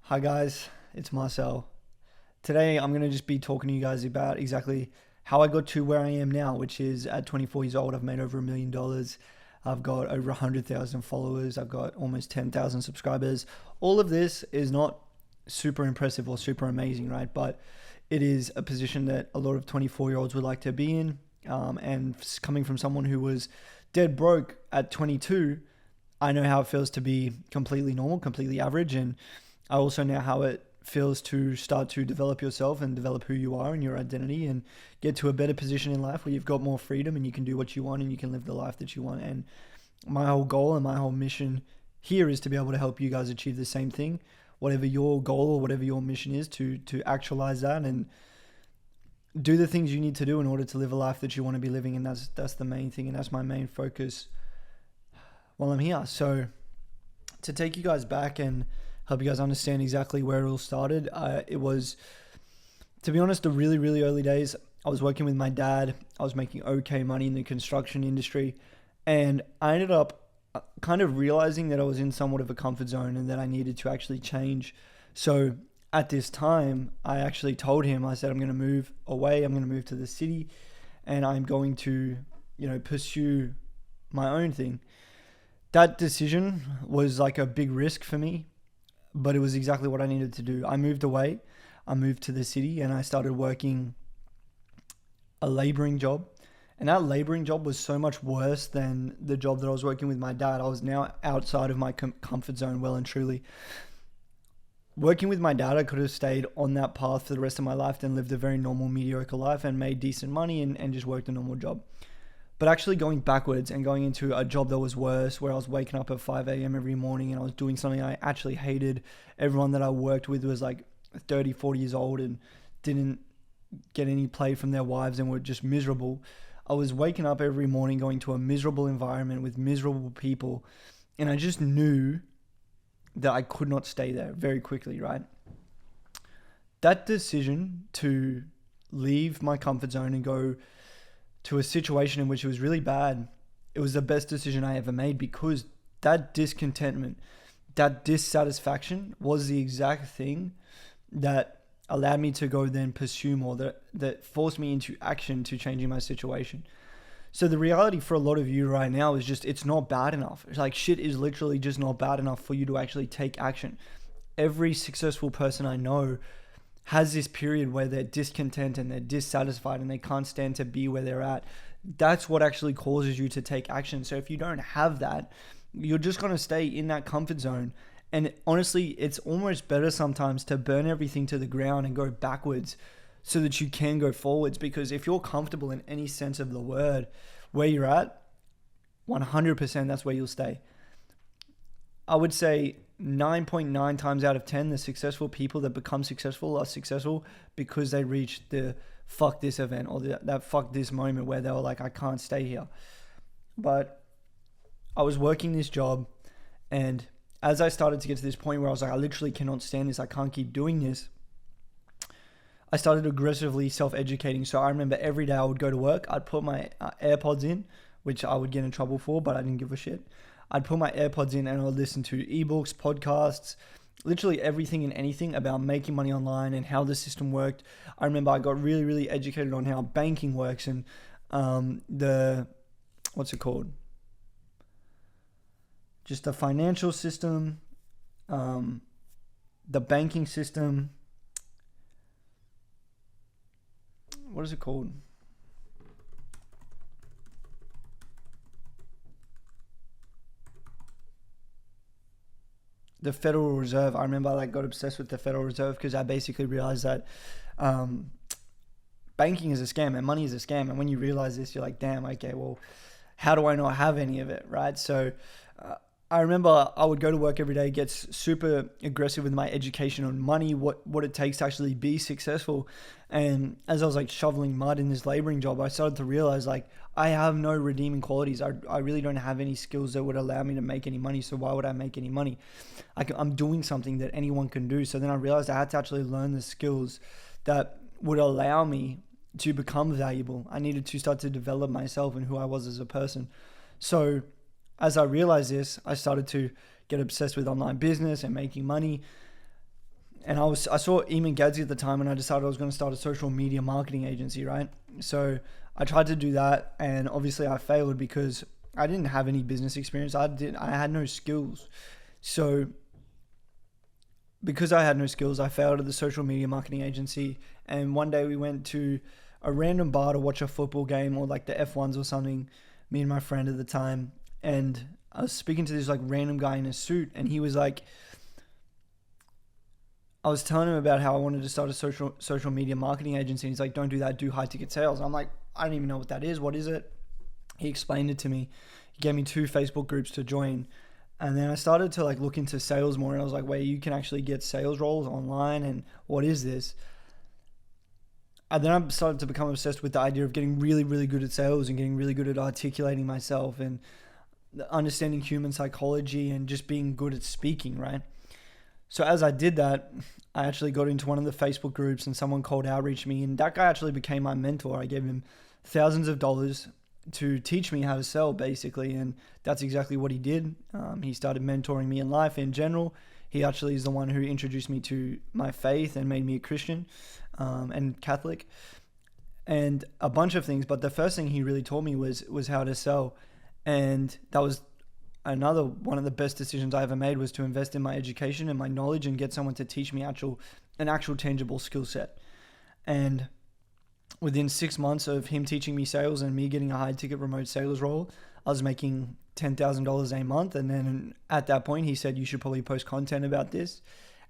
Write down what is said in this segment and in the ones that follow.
Hi guys, it's Marcel. Today I'm going to just be talking to you guys about exactly how I got to where I am now, which is at 24 years old, I've made over $1 million. I've got over 100,000 followers. I've got almost 10,000 subscribers. All of this is not super impressive or super amazing, right? But it is a position that a lot of 24-year-olds would like to be in. And coming from someone who was dead broke at 22, I know how it feels to be completely normal, completely average, and I also know how it feels to start to develop yourself and develop who you are and your identity and get to a better position in life where you've got more freedom and you can do what you want and you can live the life that you want. And my whole goal and my whole mission here is to be able to help you guys achieve the same thing, whatever your goal or whatever your mission is, to actualize that and do the things you need to do in order to live a life that you want to be living. And that's the main thing, and that's my main focus while I'm here. So to take you guys back and help you guys understand exactly where it all started, it was, to be honest, the really, really early days. I was working with my dad. I was making okay money in the construction industry, and I ended up kind of realizing that I was in somewhat of a comfort zone and that I needed to actually change. So at this time, I actually told him, I said, I'm going to move away. I'm going to move to the city, and I'm going to, pursue my own thing. That decision was like a big risk for me, but it was exactly what I needed to do. I moved away. I moved to the city and I started working a laboring job. And that laboring job was so much worse than the job that I was working with my dad. I was now outside of my comfort zone well and truly. Working with my dad, I could have stayed on that path for the rest of my life and lived a very normal, mediocre life and made decent money and just worked a normal job. But actually going backwards and going into a job that was worse, where I was waking up at 5 a.m. every morning and I was doing something I actually hated. Everyone that I worked with was like 30, 40 years old and didn't get any play from their wives and were just miserable. I was waking up every morning going to a miserable environment with miserable people. And I just knew that I could not stay there very quickly, right? That decision to leave my comfort zone and go to a situation in which it was really bad, it was the best decision I ever made, because that discontentment, that dissatisfaction was the exact thing that allowed me to go then pursue more, that forced me into action to changing my situation. So the reality for a lot of you right now is just, it's not bad enough. It's like shit is literally just not bad enough for you to actually take action. Every successful person I know has this period where they're discontent and they're dissatisfied and they can't stand to be where they're at. That's what actually causes you to take action. So if you don't have that, you're just going to stay in that comfort zone. And honestly, it's almost better sometimes to burn everything to the ground and go backwards so that you can go forwards. Because if you're comfortable in any sense of the word where you're at, 100% that's where you'll stay. I would say 9.9 times out of 10, the successful people that become successful are successful because they reached the fuck this event or that fuck this moment where they were like, I can't stay here. But I was working this job, and as I started to get to this point where I was like, I literally cannot stand this, I can't keep doing this, I started aggressively self-educating. So I remember every day I would go to work, I'd put my AirPods in, which I would get in trouble for, but I didn't give a shit. I'd put my AirPods in and I'd listen to ebooks, podcasts, literally everything and anything about making money online and how the system worked. I remember I got really, really educated on how banking works and just the financial system, the banking system. What is it called? The Federal Reserve. I remember I got obsessed with the Federal Reserve because I basically realized that banking is a scam and money is a scam. And when you realize this, you're like, damn, okay, well, how do I not have any of it, right? So I remember I would go to work every day, get super aggressive with my education on money, what it takes to actually be successful. And as I was like shoveling mud in this laboring job, I started to realize like I have no redeeming qualities. I really don't have any skills that would allow me to make any money. So why would I make any money? I'm doing something that anyone can do. So then I realized I had to actually learn the skills that would allow me to become valuable. I needed to start to develop myself and who I was as a person. So as I realized this, I started to get obsessed with online business and making money. And I saw Eamon Gadsby at the time, and I decided I was going to start a social media marketing agency, right? So I tried to do that, and obviously I failed because I didn't have any business experience. I had no skills. So because I had no skills, I failed at the social media marketing agency. And one day we went to a random bar to watch a football game or like the F1s or something, me and my friend at the time. And I was speaking to this like random guy in a suit, and he was like, I was telling him about how I wanted to start a social media marketing agency. And he's like, don't do that, do high ticket sales. I'm like, I don't even know what that is. What is it? He explained it to me. He gave me 2 Facebook groups to join. And then I started to like look into sales more, and I was like, wait, you can actually get sales roles online, and what is this? And then I started to become obsessed with the idea of getting really, really good at sales and getting really good at articulating myself and understanding human psychology and just being good at speaking, right? So as I did that, I actually got into one of the Facebook groups, and someone cold outreached me, and that guy actually became my mentor. I gave him thousands of dollars to teach me how to sell, basically, and that's exactly what he did. He started mentoring me in life in general. He actually is the one who introduced me to my faith and made me a Christian and Catholic, and a bunch of things. But the first thing he really taught me was how to sell, and that was another one of the best decisions I ever made, was to invest in my education and my knowledge and get someone to teach me an actual tangible skill set. And within 6 months of him teaching me sales and me getting a high ticket remote sales role, I was making $10,000 a month. And then at that point, he said, you should probably post content about this.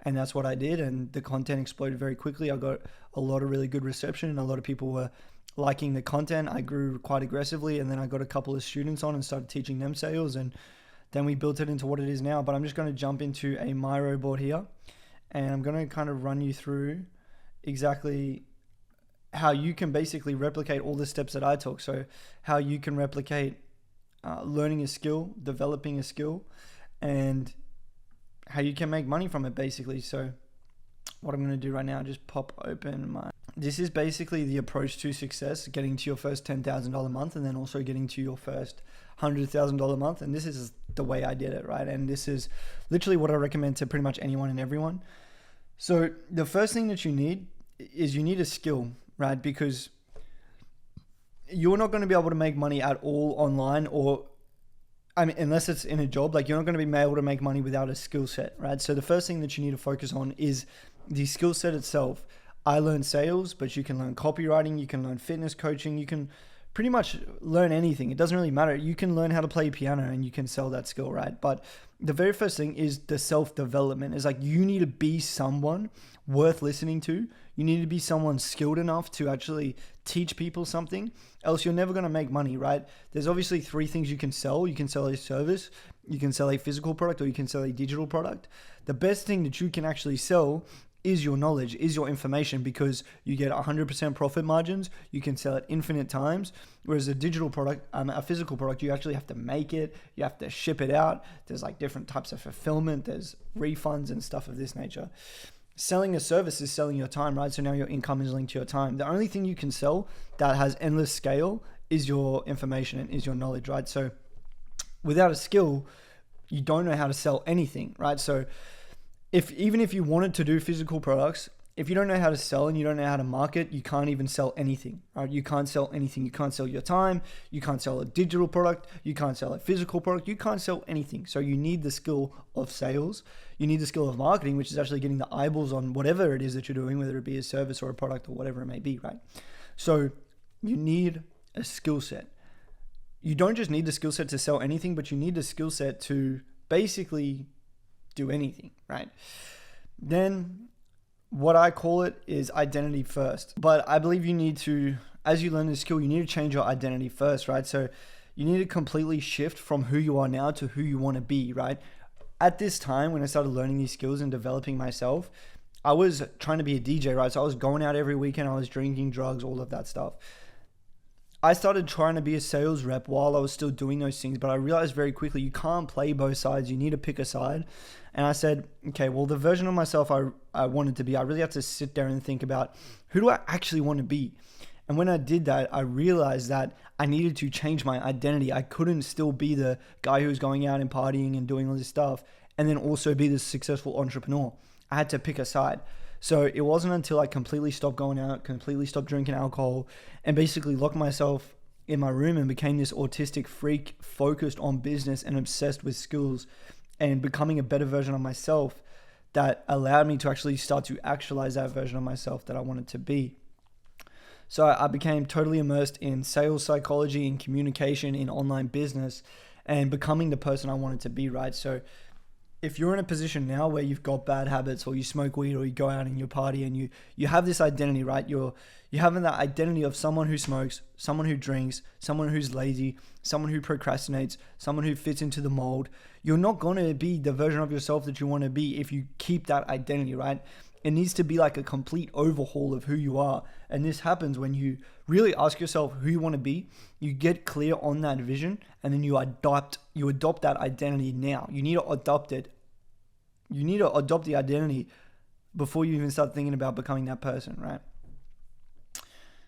And that's what I did. And the content exploded very quickly. I got a lot of really good reception, and a lot of people were liking the content. I grew quite aggressively, and then I got a couple of students on and started teaching them sales, and then we built it into what it is now. But I'm just going to jump into a Miro board here, and I'm going to kind of run you through exactly how you can basically replicate all the steps that I took. So how you can replicate learning a skill, developing a skill, and how you can make money from it, basically. So what I'm going to do right now, just pop open this is basically the approach to success, getting to your first $10,000 a month, and then also getting to your first $100,000 a month. And this is the way I did it, right? And this is literally what I recommend to pretty much anyone and everyone. So the first thing that you need is you need a skill, right? Because you're not going to be able to make money at all online, or unless it's in a job, like you're not going to be able to make money without a skill set, right? So the first thing that you need to focus on is the skill set itself. I learned sales, but you can learn copywriting, you can learn fitness coaching, you can pretty much learn anything. It doesn't really matter. You can learn how to play piano and you can sell that skill, right? But the very first thing is the self-development. It's like you need to be someone worth listening to. You need to be someone skilled enough to actually teach people something, else you're never going to make money, right? There's obviously 3 things you can sell. You can sell a service, you can sell a physical product, or you can sell a digital product. The best thing that you can actually sell is your knowledge, is your information, because you get 100% profit margins. You can sell it infinite times. Whereas a digital product, a physical product, you actually have to make it. You have to ship it out. There's like different types of fulfillment. There's refunds and stuff of this nature. Selling a service is selling your time, right? So now your income is linked to your time. The only thing you can sell that has endless scale is your information and is your knowledge, right? So without a skill, you don't know how to sell anything, right? So even if you wanted to do physical products, if you don't know how to sell and you don't know how to market, you can't even sell anything, right? You can't sell anything. You can't sell your time. You can't sell a digital product. You can't sell a physical product. You can't sell anything. So you need the skill of sales. You need the skill of marketing, which is actually getting the eyeballs on whatever it is that you're doing, whether it be a service or a product or whatever it may be, right? So you need a skill set. You don't just need the skill set to sell anything, but you need the skill set to basically do anything, right? Then what I call it is identity first. But I believe you need to, as you learn this skill, you need to change your identity first, right? So you need to completely shift from who you are now to who you want to be, right? At this time, when I started learning these skills and developing myself, I was trying to be a DJ, right? So I was going out every weekend, I was drinking, drugs, all of that stuff. I started trying to be a sales rep while I was still doing those things, but I realized very quickly you can't play both sides. You need to pick a side. And I said, okay, well, the version of myself I wanted to be, I really had to sit there and think about, who do I actually want to be? And when I did that, I realized that I needed to change my identity. I couldn't still be the guy who was going out and partying and doing all this stuff and then also be the successful entrepreneur. I had to pick a side. So it wasn't until I completely stopped going out, completely stopped drinking alcohol, and basically locked myself in my room and became this autistic freak focused on business and obsessed with skills and becoming a better version of myself, that allowed me to actually start to actualize that version of myself that I wanted to be. So I became totally immersed in sales psychology, in communication, in online business, and becoming the person I wanted to be, right? So if you're in a position now where you've got bad habits, or you smoke weed, or you go out and you party, and you have this identity, right? You're having that identity of someone who smokes, someone who drinks, someone who's lazy, someone who procrastinates, someone who fits into the mold. You're not going to be the version of yourself that you want to be if you keep that identity, right? It needs to be like a complete overhaul of who you are. And this happens when you really ask yourself who you want to be, you get clear on that vision, and then you adopt that identity now. You need to adopt it. You need to adopt the identity before you even start thinking about becoming that person, right?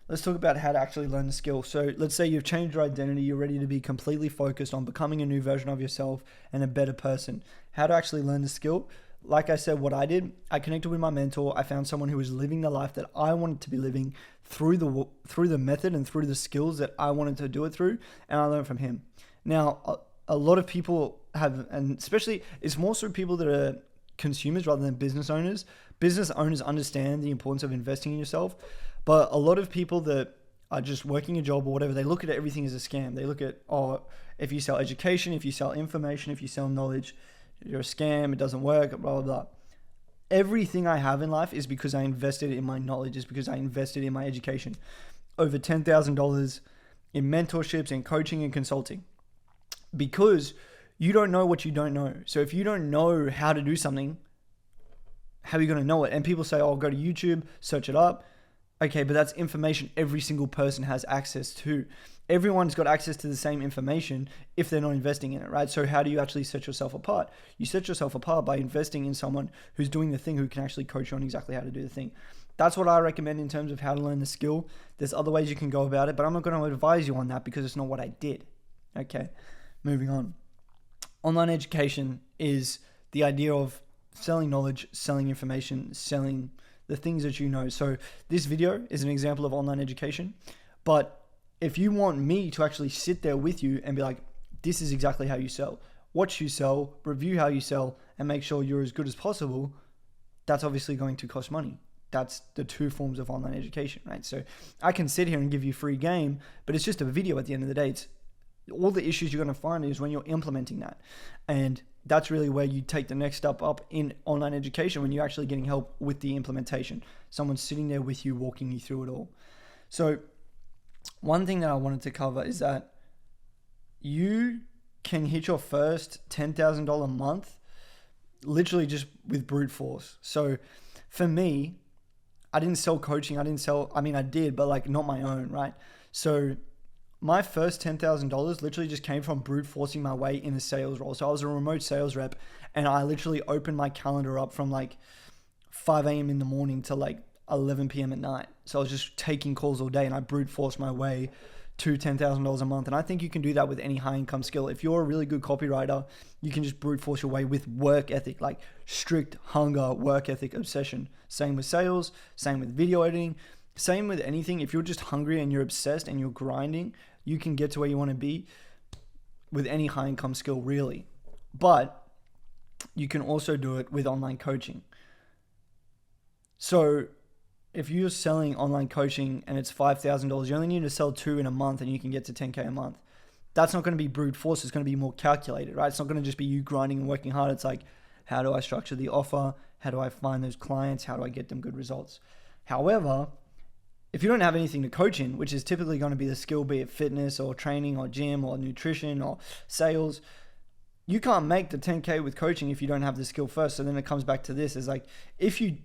Let's talk about how to actually learn the skill. So let's say you've changed your identity, you're ready to be completely focused on becoming a new version of yourself and a better person. How to actually learn the skill? Like I said, what I did, I connected with my mentor. I found someone who was living the life that I wanted to be living through the method and through the skills that I wanted to do it through, and I learned from him. Now, a lot of people have, and especially it's more so people that are consumers rather than business owners. Business owners understand the importance of investing in yourself, but a lot of people that are just working a job or whatever, they look at everything as a scam. They look at, if you sell education, if you sell information, if you sell knowledge, you're a scam, it doesn't work, blah, blah, blah. Everything I have in life is because I invested in my knowledge, is because I invested in my education. Over $10,000 in mentorships and coaching and consulting. Because you don't know what you don't know. So if you don't know how to do something, how are you going to know it? And people say, go to YouTube, search it up. Okay, but that's information every single person has access to. Everyone's got access to the same information if they're not investing in it, right? So how do you actually set yourself apart? You set yourself apart by investing in someone who's doing the thing, who can actually coach you on exactly how to do the thing. That's what I recommend in terms of how to learn the skill. There's other ways you can go about it, but I'm not going to advise you on that because it's not what I did. Okay, moving on. Online education is the idea of selling knowledge, selling information, selling the things that you know. So this video is an example of online education, but if you want me to actually sit there with you and be like, this is exactly how you sell, watch you sell, review how you sell, and make sure you're as good as possible, that's obviously going to cost money. That's the two forms of online education, right? So I can sit here and give you free game, but it's just a video at the end of the day. It's all the issues you're going to find is when you're implementing that. And that's really where you take the next step up in online education, when you're actually getting help with the implementation. Someone's sitting there with you, walking you through it all. So one thing that I wanted to cover is that you can hit your first $10,000 month literally just with brute force. So for me, I didn't sell coaching. I did, but like not my own, right? So my first $10,000 literally just came from brute forcing my way in a sales role. So I was a remote sales rep, and I literally opened my calendar up from like 5 a.m. in the morning to like 11 p.m. at night. So I was just taking calls all day, and I brute forced my way to $10,000 a month. And I think you can do that with any high income skill. If you're a really good copywriter, you can just brute force your way with work ethic, like strict hunger, work ethic, obsession. Same with sales, same with video editing, same with anything. If you're just hungry and you're obsessed and you're grinding, you can get to where you want to be with any high income skill, really. But you can also do it with online coaching. So if you're selling online coaching and it's $5,000, you only need to sell 2 in a month and you can get to 10K a month. That's not going to be brute force. It's going to be more calculated, right? It's not going to just be you grinding and working hard. It's like, how do I structure the offer? How do I find those clients? How do I get them good results? However, if you don't have anything to coach in, which is typically going to be the skill, be it fitness or training or gym or nutrition or sales, you can't make the 10K with coaching if you don't have the skill first. So then it comes back to this, is like, if you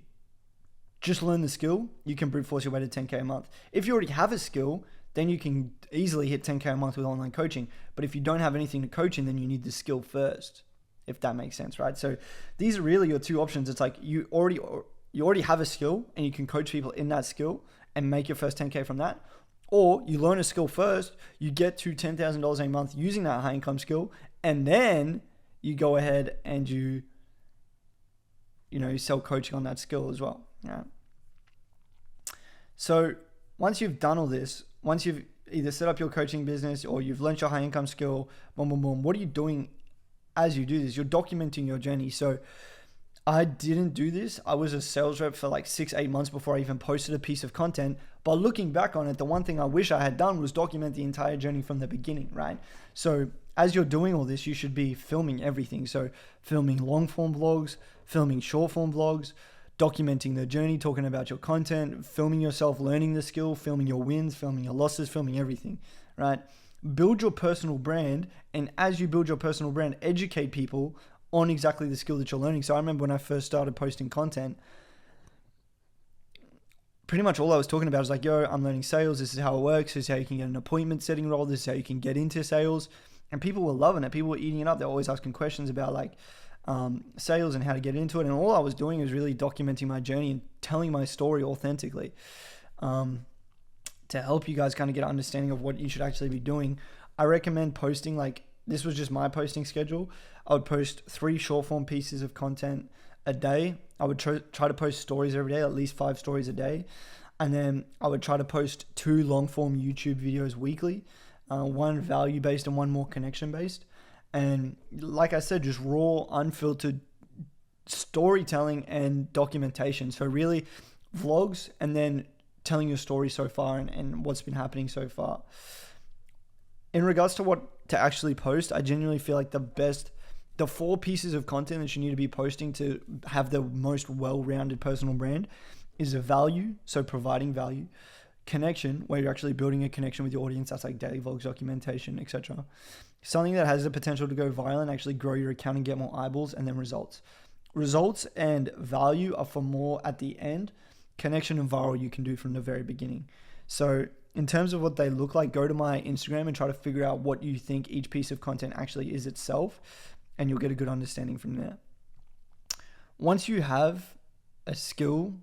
just learn the skill, you can brute force your way to 10K a month. If you already have a skill, then you can easily hit 10K a month with online coaching. But if you don't have anything to coach in, then you need the skill first, if that makes sense, right? So these are really your two options. It's like you already have a skill and you can coach people in that skill and make your first 10K from that. Or you learn a skill first, you get to $10,000 a month using that high income skill, and then you go ahead and you sell coaching on that skill as well. Yeah. So once you've done all this, once you've either set up your coaching business or you've learned your high income skill, boom, boom, boom, what are you doing as you do this? You're documenting your journey. So I didn't do this. I was a sales rep for like 6-8 months before I even posted a piece of content. But looking back on it, the one thing I wish I had done was document the entire journey from the beginning, right? So as you're doing all this, you should be filming everything. So filming long form vlogs, filming short form vlogs, documenting the journey, talking about your content, filming yourself, learning the skill, filming your wins, filming your losses, filming everything, right? Build your personal brand. And as you build your personal brand, educate people on exactly the skill that you're learning. So I remember when I first started posting content, pretty much all I was talking about was like, yo, I'm learning sales. This is how it works. This is how you can get an appointment setting role. This is how you can get into sales. And people were loving it. People were eating it up. They're always asking questions about like sales and how to get into it. And all I was doing was really documenting my journey and telling my story authentically to help you guys kind of get an understanding of what you should actually be doing. I recommend posting, like, this was just my posting schedule. I would post 3 short form pieces of content a day. I would try to post stories every day, at least 5 stories a day. And then I would try to post 2 long form YouTube videos weekly, 1 value based and 1 more connection based. And like I said, just raw, unfiltered storytelling and documentation. So really vlogs and then telling your story so far and what's been happening so far. In regards to what to actually post, I genuinely feel like the 4 pieces of content that you need to be posting to have the most well-rounded personal brand is a value, so providing value, connection, where you're actually building a connection with your audience. That's like daily vlogs, documentation, etc. Something that has the potential to go viral and actually grow your account and get more eyeballs, and then results. Results and value are for more at the end. Connection and viral you can do from the very beginning. So in terms of what they look like, go to my Instagram and try to figure out what you think each piece of content actually is itself, and you'll get a good understanding from there. Once you have a skill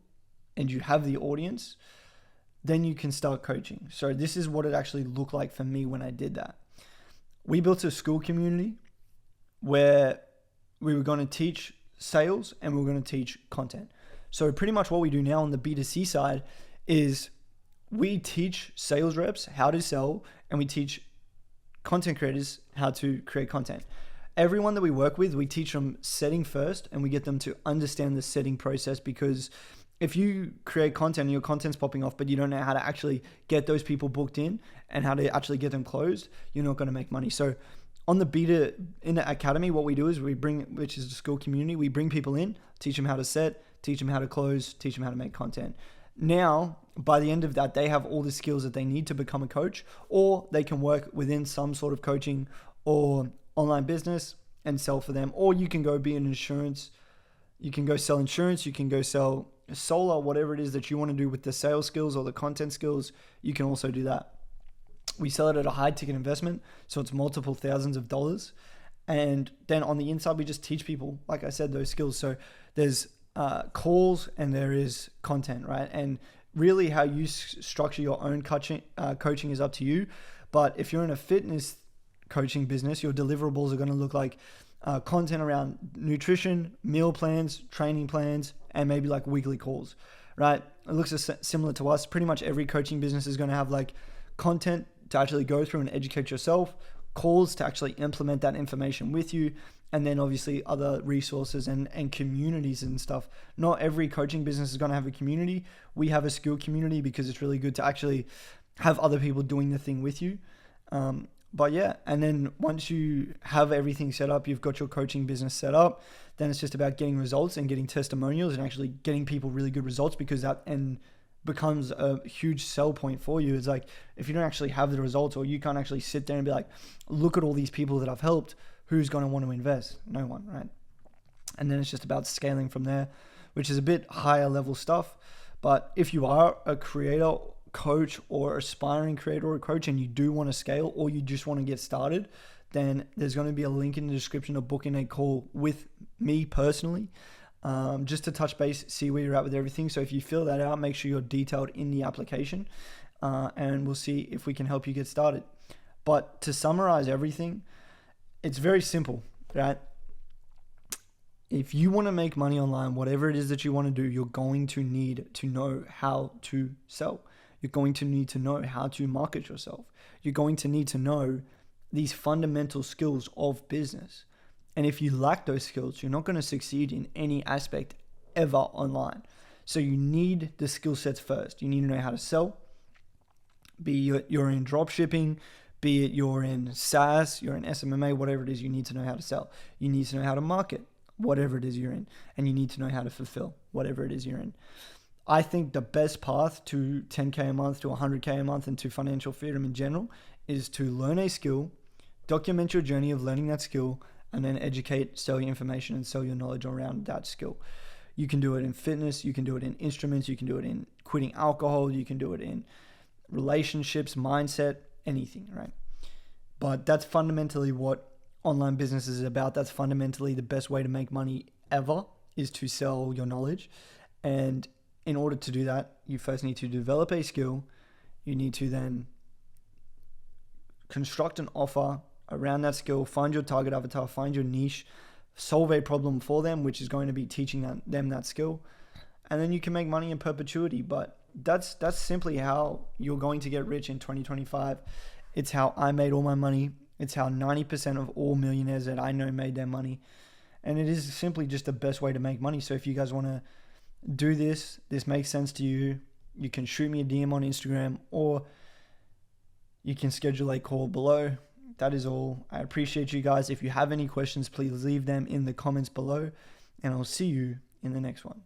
and you have the audience, then you can start coaching. So this is what it actually looked like for me when I did that. We built a school community where we were going to teach sales and we were going to teach content. So pretty much what we do now on the B2C side is we teach sales reps how to sell, and we teach content creators how to create content. Everyone that we work with, we teach them setting first, and we get them to understand the setting process, because if you create content and your content's popping off, but you don't know how to actually get those people booked in and how to actually get them closed, you're not going to make money. So on the in the academy, what we do is which is the school community, we bring people in, teach them how to set, teach them how to close, teach them how to make content. Now, by the end of that, they have all the skills that they need to become a coach, or they can work within some sort of coaching or online business and sell for them. Or you can go be an insurance. You can go sell insurance. You can go sell solar, whatever it is that you want to do with the sales skills or the content skills. You can also do that. We sell it at a high ticket investment, so it's multiple thousands of dollars. And then on the inside, we just teach people, like I said, those skills. So there's calls and there is content, right? And really how you structure your own coaching is up to you. But if you're in a fitness coaching business, your deliverables are going to look like content around nutrition, meal plans, training plans, and maybe like weekly calls, right? It looks similar to us. Pretty much every coaching business is going to have like content to actually go through and educate yourself, calls to actually implement that information with you, and then obviously other resources and communities and stuff. Not every coaching business is going to have a community. We have a skill community because it's really good to actually have other people doing the thing with you. But yeah, and then once you have everything set up, you've got your coaching business set up, then it's just about getting results and getting testimonials and actually getting people really good results, because that becomes a huge sell point for you. It's like, if you don't actually have the results, or you can't actually sit there and be like, look at all these people that I've helped, who's going to want to invest? No one, right? And then it's just about scaling from there, which is a bit higher level stuff. But if you are a creator, coach, or aspiring creator or coach, and you do want to scale, or you just want to get started, then there's going to be a link in the description to book in a call with me personally, just to touch base, see where you're at with everything. So if you fill that out, make sure you're detailed in the application, and we'll see if we can help you get started. But to summarize everything, it's very simple, right? if you want to make money online, whatever it is that you want to do, you're going to need to know how to sell. You're going to need to know how to market yourself. You're going to need to know these fundamental skills of business. And if you lack those skills, you're not going to succeed in any aspect ever online. So you need the skill sets first. You need to know how to sell, be it you're in drop shipping, be it you're in SaaS, you're in SMMA, whatever it is, you need to know how to sell. You need to know how to market, whatever it is you're in. And you need to know how to fulfill whatever it is you're in. I think the best path to 10K a month, to 100K a month, and to financial freedom in general is to learn a skill, document your journey of learning that skill, and then educate, sell your information, and sell your knowledge around that skill. You can do it in fitness, you can do it in instruments, you can do it in quitting alcohol, you can do it in relationships, mindset, anything, right? But that's fundamentally what online business is about. That's fundamentally the best way to make money ever, is to sell your knowledge. And in order to do that, you first need to develop a skill. You need to then construct an offer around that skill, find your target avatar, find your niche, solve a problem for them, which is going to be teaching them that skill. And then you can make money in perpetuity. But that's simply how you're going to get rich in 2025. It's how I made all my money. It's how 90% of all millionaires that I know made their money. And it is simply just the best way to make money. So if you guys want to do this makes sense to you, you can shoot me a DM on Instagram, or you can schedule a call below. That is all. I appreciate you guys. If you have any questions, please leave them in the comments below, and I'll see you in the next one.